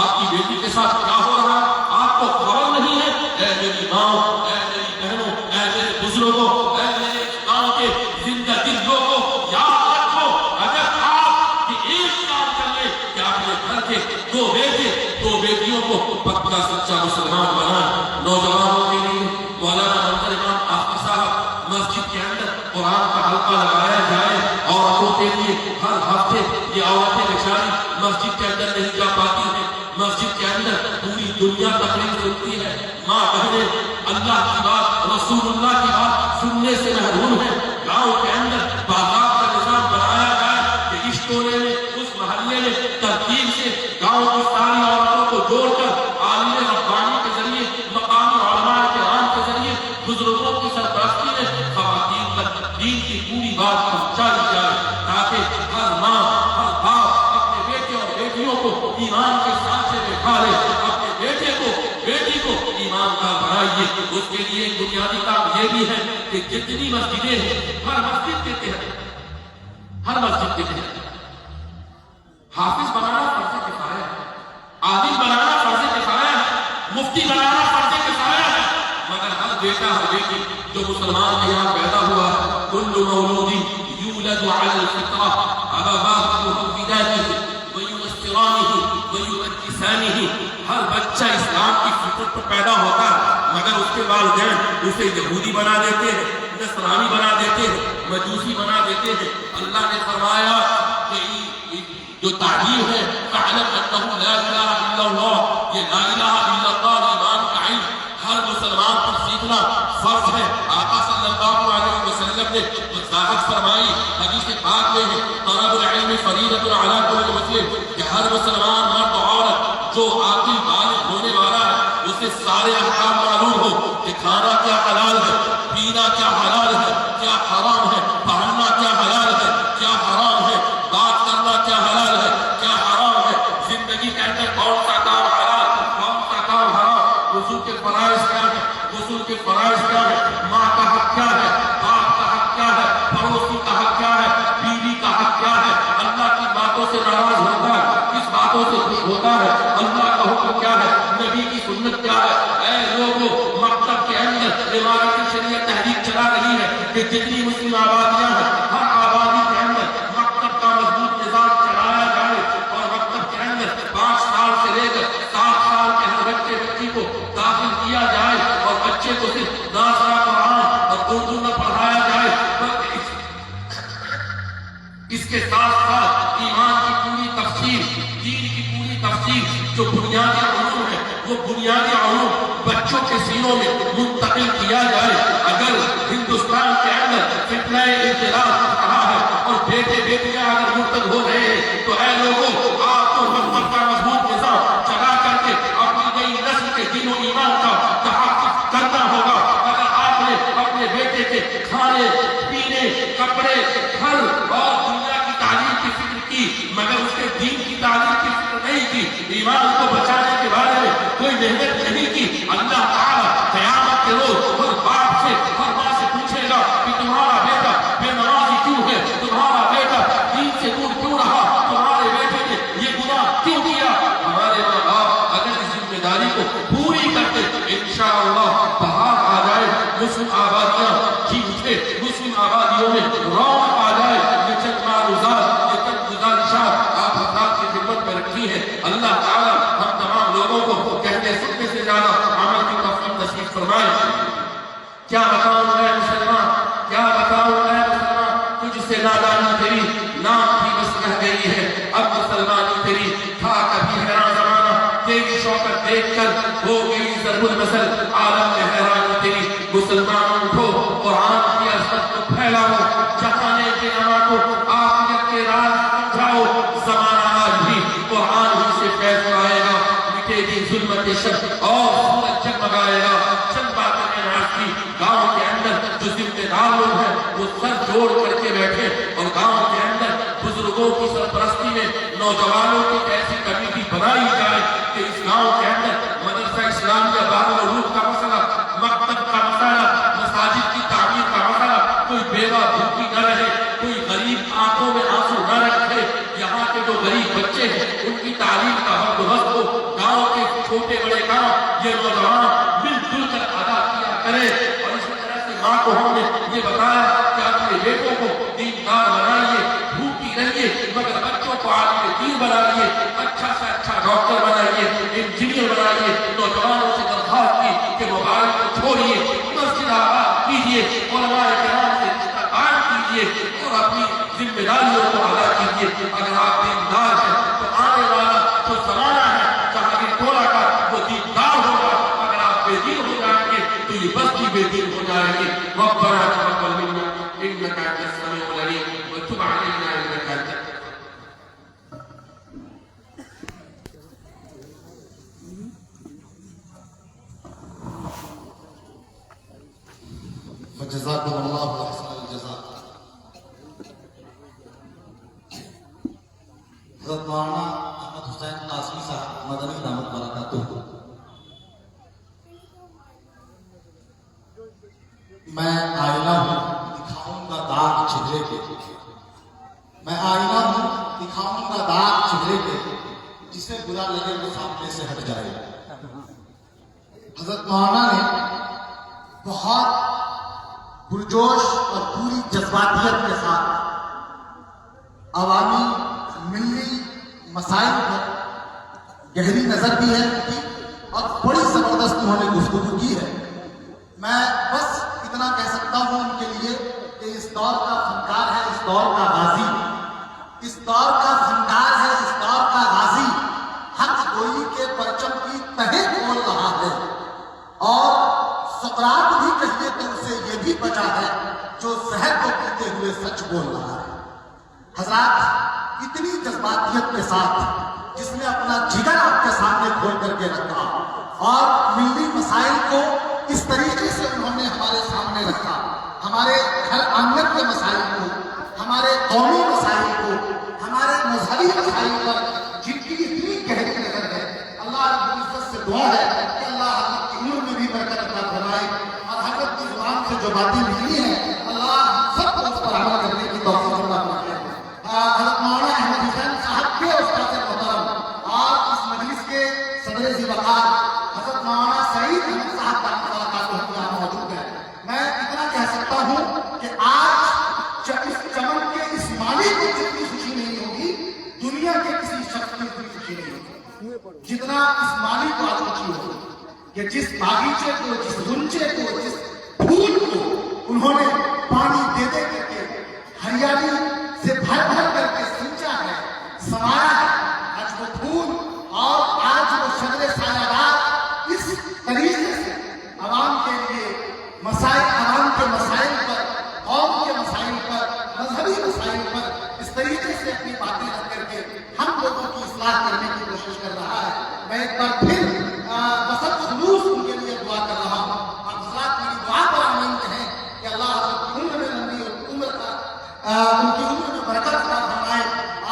آپ کی بیٹی کے ساتھ کیا ہو رہا ہے آپ کو خبر نہیں ہے؟ اے میری ماں، اے میری بہنوں، اے میرے بزرگوں، اے میرے گاؤں کے زندگی لوگوں، یاد رکھو اگر آپ کی ایک کام کر لیں کہ اپنے گھر کے دو بیٹے دو بیٹیوں کو پکا سچا مسلمان بنائیں۔ نوجوانوں کے لیے مولانا منظر امام آفی صاحب مسجد کے اندر قرآن کا حلقہ لگایا جائے۔ عورتوں کے لیے ہر ہفتے یہ عورتیں بیچاری مسجد کے اندر نہیں جا پاتی ہیں، مسجد کے اندر پوری دنیا تقریر سنتی ہے، ماں بہنیں اللہ کی بات رسول اللہ کی بات سننے سے محروم ہیں۔ گاؤں کے اندر باغات کا نظام بنایا جائے کہ اس ٹولے میں اس محلے میں ترتیب سے گاؤں کی ساری عورتوں کو جوڑ کر عالم ربانی کے ذریعے مقامی علماء کرام کے ذریعے بزرگوں کی سرپرستی میں خواتین تک دین کی پوری بات پہنچائی جائے تاکہ ہر ماں ہر باپ اپنے بیٹے اور بیٹیوں کو ایمان کے سانچے میں ڈھالے، اپنے بیٹے کو بیٹی کو ایماندار بنائیے۔ اس کے لیے ایک بنیادی کام یہ بھی ہے کہ جتنی مسجدیں ہیں ہر مسجد کے تحت حافظ بنانا فرض کفایہ ہے، عالم بنانا فرض کفایہ ہے، مفتی بنانا فرض کفایہ ہے، مگر ہر بیٹا ہر بیٹی جو مسلمان کے یہاں پیدا ہوا ہے، کل مولود یولد علی الفطرہ ابواه یہودانہ وینصرانہ ویمجسانہ، ہر بچہ اسلام کی فطرت پر پیدا ہوتا ہے مگر اس کے والدین اسے یہودی بنا دیتے ہیں، نصرانی بنا دیتے ہیں، مجوسی بنا دیتے ہیں۔ اللہ نے فرمایا کہ جو تعلیم ہے فَاعْلَمْ أَنَّهُ لَا إِلَهَ إِلَّا اللَّهُ، یہ لا الہ الا اللہ ایمان کا علم ہر مسلمان پر سیکھنا فرض ہے۔ آقا صلی اللہ علیہ وسلم نے وضاحت فرمائی حدیث پاک میں ہے طلب العلم فریضۃ علی کل مسلم، کہ ہر مسلمان مرد و عورت جو عاقل بالغ ہونے والا ہے اسے سارے احکام معلوم ہو کہ کھانا کیا حلال ہے، پینا کیا حلال ہے، کیا حرام ہے، پہننا کیا حلال ہے، کیا حرام ہے، بات کرنا کیا حلال ہے، کیا حرام ہے، زندگی کے اندر کون سا کام حلال کون سا کام حرام، وضو کے فرائض کیا ہے، غسل کے فرائض کیا ہے، ماں کا حق کیا ہے، باپ کا حق کیا ہے، پڑوسی کا حق کیا ہے، بیوی کا حق کیا ہے، اللہ کی باتوں سے ناراض ہوتا ہے کس باتوں سے خوش ہوتا ہے، اللہ کا حکم کیا ہے، نبی کی سنت کیا ہے۔ اے لوگوں، مکتب کے اندر امارت شریعت تحریک چلا رہی ہے کہ جتنی مسلم آبادیاں ہیں ہر آبادی کے اندر مکتب کا مضبوط نظام چلایا جائے اور مکتب کے اندر 5 سال سے لے کر 7 سال کے ہر بچی کو داخل کیا جائے اور بچے کو صرف ناظرہ قرآن اور اردو نہ پڑھایا جائے بلکہ اس کے ساتھ ساتھ ایمان کی پوری تفسیر، دین کی پوری تفسیر جو بنیادی علوم ہے وہ بنیادی علوم بچوں کے سینوں میں منتقل کیا جائے۔ اگر ہندوستان کے اندر فتنہ ابتلاء رہا ہے اور بیٹے بیٹیاں اگر مرتد ہو رہے ہیں تو اے لوگوں، آپ کو مکتب کا مضبوط نظام چلا کر کے اپنی نئی نسل کے دین و ایمان کا تحفظ کرنا ہوگا۔ اگر آپ نے اپنے بیٹے کے کھانے پینے کپڑے گھر اور دنیا کی تعلیم کی فکر کی مگر اس کے دین کی تعلیم کی فکر نہیں کی، ایمان کو بچانے کے بارے میں کوئی محنت نہیں کی، اللہ تعالیٰ قیامت کے روز ہر باپ سے ہر ماں سے پوچھے گا کہ تمہارا بیٹا بے نمازی کیوں ہے، تمہارا بیٹا دین سے دور کیوں رہا، تمہارے بیٹے نے یہ گناہ کیوں کیا۔ ہمارے ماں باپ اگر اس ذمہ داری کو پوری کرتے انشاءاللہ بہار آ جائے، مسلم آبادیاں جی اٹھے، مسلم آبادیوں میں رونق آ جائے۔ یہ چند معروضات، یہ چند گزارشات آپ حضرات کی خدمت میں رکھی ہے۔ اللہ تعالیٰ ہم تمام لوگوں کو کہنے سننے سے زیادہ عمل کی توفیق نصیب فرمائے۔ کیا بتاؤں اے مسلمان، کیا بتاؤں اے مسلمان، تجھ سے نادانی تیری نام کی بس رہ گئی ہے، اب مسلمانی تیری تھا کبھی حیران زمانہ، تیری شوکت دیکھ کر ہو گئی ضرب المثل، عالم میں حیرانی تیری۔ مسلمان اٹھو، قرآن کی عظمت کو پھیلاؤ، جہانے کے نما کو آخرت کے راز سمجھاؤ، زمانہ آج بھی قرآن ہی سے فیض پائے گا، مٹے گی ظلمت شب اور سورج جگمگائے گا۔ چند باتیں میں نے آج کی، گاؤں کے اندر جو ذمہ دار لوگ ہیں وہ سر جوڑ کر کے بیٹھے اور گاؤں کے اندر بزرگوں کی سرپرستی میں نوجوانوں کی ایسی کمیٹی بنائی جائے کہ اس گاؤں کے اندر مدرسہ اسلامیہ دارالعلوم کا مسئلہ، مکتب کا مسئلہ، مساجد کی تعمیر کا مسئلہ، کوئی بیوہ بھوکی نہ رہے، کوئی غریب آنکھوں میں آنسو نہ رکھے، یہاں کے جو غریب بچے ہیں ان کی تعلیم کا بندوبست ہو، جزاکم اللہ احسن الجزاء۔ حضرت مولانا احمد حسین قاسمی صاحب مدنی دامت برکاتہ، میں آئینہ ہوں دکھاؤں گا داغ چہرے کے، میں آئینہ ہوں دکھاؤں گا داغ چہرے کے، جسے برا لگے وہ سامنے سے ہٹ جائے۔ حضرت مولانا نے بہت پرجوش اور پوری جذباتیت کے ساتھ عوامی ملی مسائل پر گہری نظر بھی ہے اور بڑی زبردست انہوں نے گفتگو کی ہے۔ میں بس اتنا کہہ سکتا ہوں ان کے لیے کہ اس دور کا فنکار ہے، اس دور کا غازی، اس دور کا فنکار ہے، اس دور کا غازی حق گوئی کے پرچم کی تہے کھول رہا ہے، اور سقراط بھی کہیے تو اسے یہ بھی بچا ہے جو زہر کو پیتے ہوئے سچ بول رہا ہے۔ حضرات، اتنی جذباتیت کے ساتھ جس نے اپنا جگر آپ کے سامنے کھول کر کے رکھا اور ملی مسائل کو اس طریقے سے انہوں نے ہمارے سامنے رکھا، ہمارے گھر آنگن کے مسائل کو، ہمارے قومی مسائل کو، ہمارے مذہبی مسائل پر جن کی اتنی گہری نظر ہے، اللہ رب العزت سے دعا ہے کہ اللہ حضرت کی عمر میں بھی برکت عطا فرمائے اور حضرت کی زبان سے جو باتیں نکلی ہیں اللہ سب کو اس پر عمل کرنے کی توفیق عطا فرمائے۔ حضرت مولانا احمد حسین صاحب کے استاد محترم اور اس مجلس کے صدر ذی وقار حضرت مولانا سعید احمد صاحب کا یہاں موجود ہے۔ میں اتنا کہہ سکتا ہوں کہ آج اس چمن کے اس مالی کو جتنی خوشی نہیں ہوگی دنیا کے کسی شخص کی اتنی خوشی نہیں ہوگی جتنا اس مالی کو آج خوشی ہوگی کہ جس باغیچے کو، جس غنچے کو، جس پھول کو انہوں نے پانی دے دے کر کے ہریالی سے بھر بھر کر کے سینچا ہے، سمایا ہے، آج وہ پھول اور آج وہ شجر سایہ دار اس طریقے سے عوام کے لیے مسائل، عوام کے مسائل پر، قوم کے مسائل پر، مذہبی مسائل پر اس طریقے سے اپنی باتیں رکھ کر کے ہم لوگوں کی اصلاح کرنے کی کوشش کر رہا ہے۔ میں ایک بار پھر بسط خلوص ان کے لیے دعا کر رہا ہوں۔ آپ حضرات میری دعا پر آمین کہیں کہ اللہ حضرت کی عمر میں لمبی عمر کا ان کی عمر میں برکت عطا فرمائے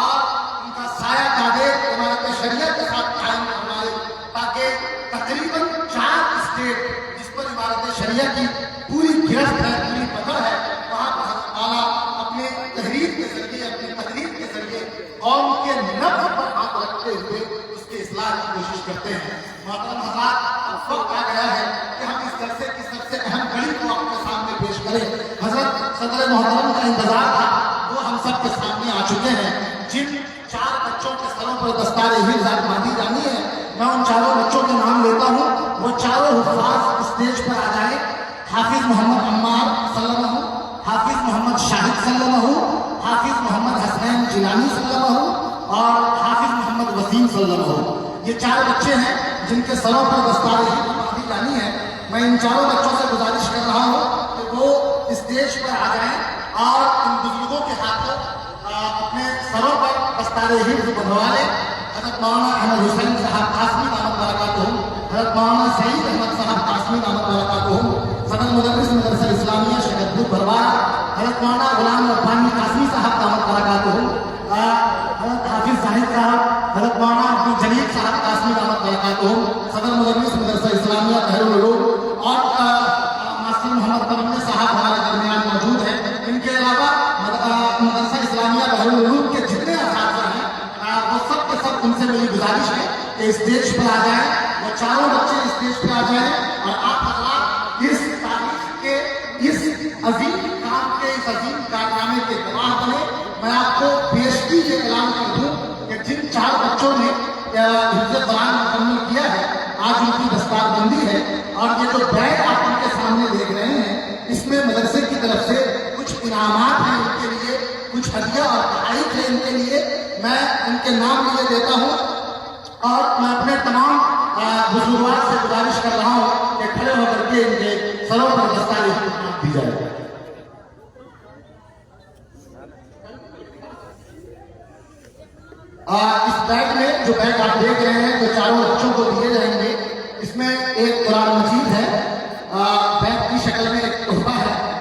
اور ان کا سایہ قادر عمارت شریعت کے ساتھ قائم فرمائے، تاکہ تقریباً 4 اسٹیٹ جس پر عمارت شریعت کی پوری گرفت ہے، پوری پکڑ ہے، وہاں پر حضرت مولانا اپنے تحریر کے ذریعے، اپنی تقریر کے ذریعے قوم کے نبض پر ہاتھ رکھتے ہوئے اس کے اصلاح کی کوشش کرتے ہیں۔ محترم حضرات، اب وقت آ گیا ہے کہ ہم اس جلسے کی سب سے اہم کڑی کو آپ کے سامنے پیش کریں۔ حضرت صدر محترم کا انتظار تھا، وہ ہم سب کے سامنے آ چکے ہیں۔ جن 4 بچوں کے سروں پر دستار حفظ باندھی جانی ہے، میں ان 4 بچوں کے نام لیتا ہوں، وہ 4 حفاظ اسٹیج پر آ جائیں۔ حافظ محمد عمار صلی اللہ علیہ، حافظ محمد شاہد صلی اللہ علیہ، حافظ محمد حسنین جیلانی صلی اللہ علیہ اور حافظ محمد وسیم صلی اللہ علیہ۔ یہ 4 بچے ہیں جن کے سروں پر دستار حفظ باندھی جانی ہے۔ میں ان 4 بچوں سے گزارش کر رہا ہوں کہ وہ اسٹیج پر آ جائیں اور ان بزرگوں کے ہاتھوں اپنے سروں پر دستار حفظ بندھوا لیں۔ حضرت مولانا احمد حسین صاحب قاسمی دامت برکاتہ، حضرت مولانا سعید احمد صاحب قاسمی دامت برکاتہ، صدر مدرس مدرسہ اسلامیہ شگدپور بھرواڑ، حضرت مولانا غلام ربانی قاسمی صاحب دامت برکاتہ، حضرت حافظ زاہد صاحب، حضرت مولانا عبد الجلیل صاحب قاسمی دامت برکاتہ، صدر مدرس مدرسہ اسلامیہ بہرالعلوم، اور ماسٹر محمد تمنا صاحب ہمارے درمیان موجود ہیں۔ ان کے علاوہ مدرسہ اسلامیہ بہرالعلوم کے جتنے اساتذہ ہیں وہ سب کے سب ان سے میری گزارش ہے کہ اسٹیج پر آ جائیں، وہ 4 بچے اسٹیج پر آ جائیں اور آپ حضرات اس تاریخ کے اس عظیم کام کے، اس عظیم کارنامے کے گواہ بنے۔ میں آپ کو پیشگی یہ اعلان کر دوں کہ جن 4 بچوں نے حفظ قرآن مکمل کیا ہے، آج ان کی دستار بندی ہے، اور یہ جو بیگ آپ ان کے سامنے دیکھ رہے ہیں اس میں مدرسے کی طرف سے کچھ انعامات ہیں ان کے لیے، کچھ ہدیہ اور تحائف ہیں ان کے لیے۔ میں ان کے نام لیے دیتا ہوں اور میں اپنے تمام بزرگوار سے گزارش کر رہا ہوں کہ کھڑے ہو کر کے ان کے سروں پر دستار حفظ دی جائے۔ اس بیگ میں جو بیگ آپ دیکھ رہے ہیں جو 4 بچوں کو دیے جائیں گے، اس میں ایک قرآن مجید ہے، بیگ کی شکل میں ایک تحفہ ہے،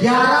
11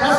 10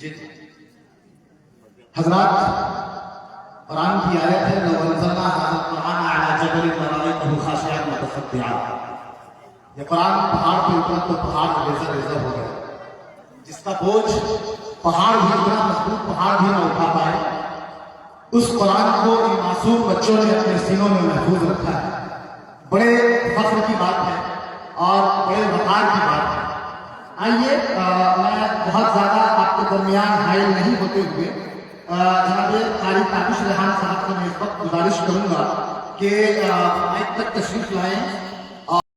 جی حضرات، قرآن کی آیت ہے لو انزلنا هذا القرآن على جبل لرأيته خاشعا متصدعا. یہ قرآن پہاڑ پہ اترا تو پہاڑ ریزہ ریزہ ہو گیا. جس کا بوجھ پہاڑ بھی اتنا مضبوط پہاڑ بھی نہ اٹھا پائے، اس قرآن کو ان معصوم بچوں نے اپنے سینوں میں محفوظ رکھا ہے. بڑے فخر کی بات ہے اور بڑے وقار کی بات ہے. آئیے میں بہت زیادہ آپ کے درمیان حائل نہیں ہوتے ہوئے جناب قاری تابش ریحان صاحب سے میں اس وقت گزارش کروں گا کہ مائک تک تشریف لائیں.